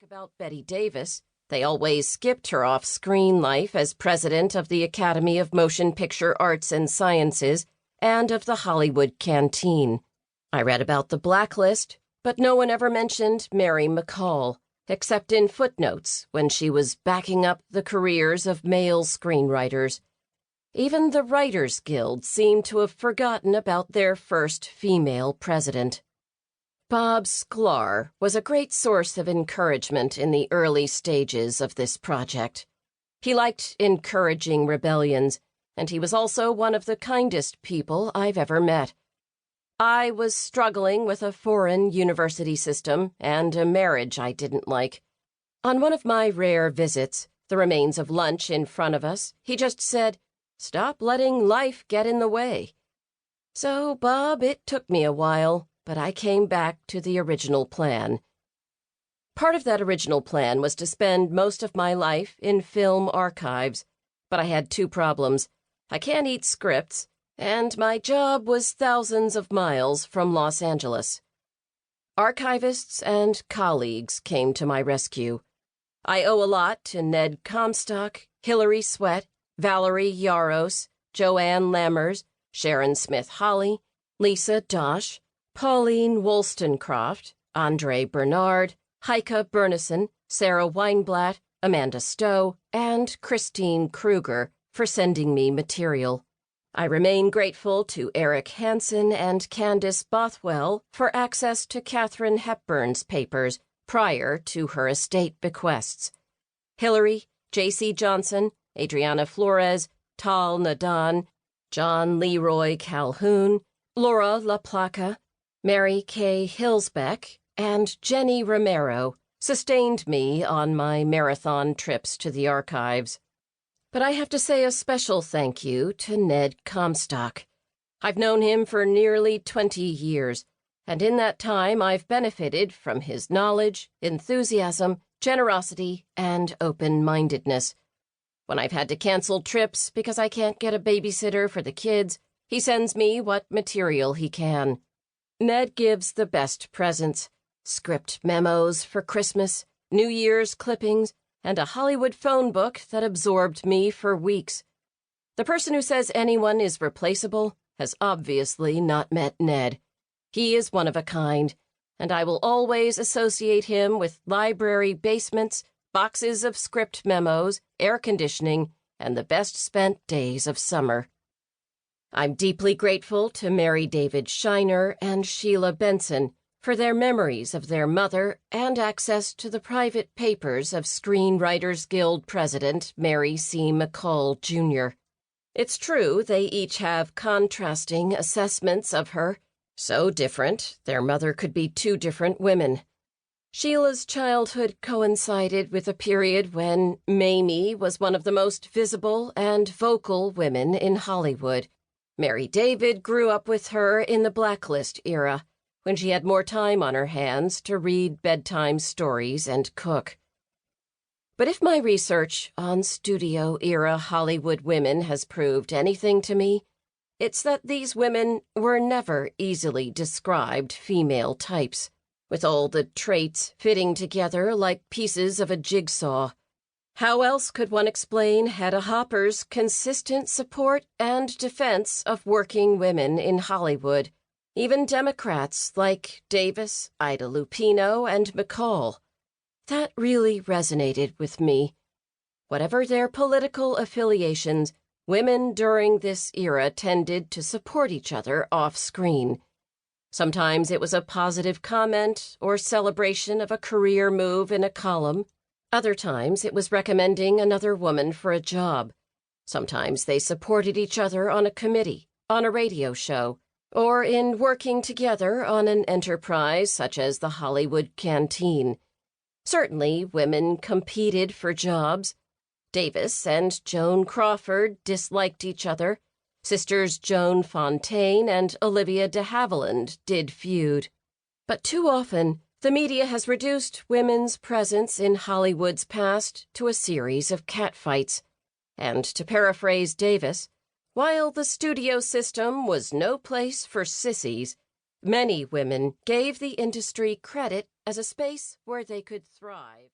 about Betty Davis, they always skipped her off-screen life as president of the Academy of Motion Picture Arts and Sciences and of the Hollywood Canteen. I read about the blacklist, but no one ever mentioned Mary McCall, except in footnotes when she was backing up the careers of male screenwriters. Even the Writers Guild seemed to have forgotten about their first female president. Bob Sklar was a great source of encouragement in the early stages of this project. He liked encouraging rebellions, and he was also one of the kindest people I've ever met. I was struggling with a foreign university system and a marriage I didn't like. On one of my rare visits, the remains of lunch in front of us, he just said, "Stop letting life get in the way." So, Bob, it took me a while, but I came back to the original plan. Part of that original plan was to spend most of my life in film archives, but I had two problems. I can't eat scripts, and my job was thousands of miles from Los Angeles. Archivists and colleagues came to my rescue. I owe a lot to Ned Comstock, Hilary Sweat, Valerie Yaros, Joanne Lammers, Sharon Smith-Holly, Lisa Dosh, Pauline Wollstonecraft, Andre Bernard, Heike Bernison, Sarah Weinblatt, Amanda Stowe, and Christine Kruger for sending me material. I remain grateful to Eric Hansen and Candace Bothwell for access to Katharine Hepburn's papers prior to her estate bequests. Hillary, J.C. Johnson, Adriana Flores, Tal Nadan, John Leroy Calhoun, Laura LaPlaca, Mary Kay Hillsbeck, and Jenny Romero sustained me on my marathon trips to the archives. But I have to say a special thank you to Ned Comstock. I've known him for nearly 20 years, and in that time I've benefited from his knowledge, enthusiasm, generosity, and open-mindedness. When I've had to cancel trips because I can't get a babysitter for the kids, he sends me what material he can. Ned gives the best presents: script memos for Christmas, New Year's clippings, and a Hollywood phone book that absorbed me for weeks. The person who says anyone is replaceable has obviously not met Ned. He is one of a kind, and I will always associate him with library basements, boxes of script memos, air conditioning, and the best-spent days of summer. I'm deeply grateful to Mary David Shiner and Sheila Benson for their memories of their mother and access to the private papers of Screenwriters Guild President Mary C. McCall, Jr. It's true they each have contrasting assessments of her, so different their mother could be two different women. Sheila's childhood coincided with a period when Mamie was one of the most visible and vocal women in Hollywood. Mary David grew up with her in the blacklist era, when she had more time on her hands to read bedtime stories and cook. But if my research on studio-era Hollywood women has proved anything to me, it's that these women were never easily described female types, with all the traits fitting together like pieces of a jigsaw. How else could one explain Hedda Hopper's consistent support and defense of working women in Hollywood, even Democrats like Davis, Ida Lupino, and McCall? That really resonated with me. Whatever their political affiliations, women during this era tended to support each other off-screen. Sometimes it was a positive comment or celebration of a career move in a column. Other times it was recommending another woman for a job. Sometimes they supported each other on a committee, on a radio show, or in working together on an enterprise such as the Hollywood Canteen. Certainly, women competed for jobs. Davis and Joan Crawford disliked each other. Sisters Joan Fontaine and Olivia de Havilland did feud. But too often, the media has reduced women's presence in Hollywood's past to a series of catfights. And to paraphrase Davis, while the studio system was no place for sissies, many women gave the industry credit as a space where they could thrive.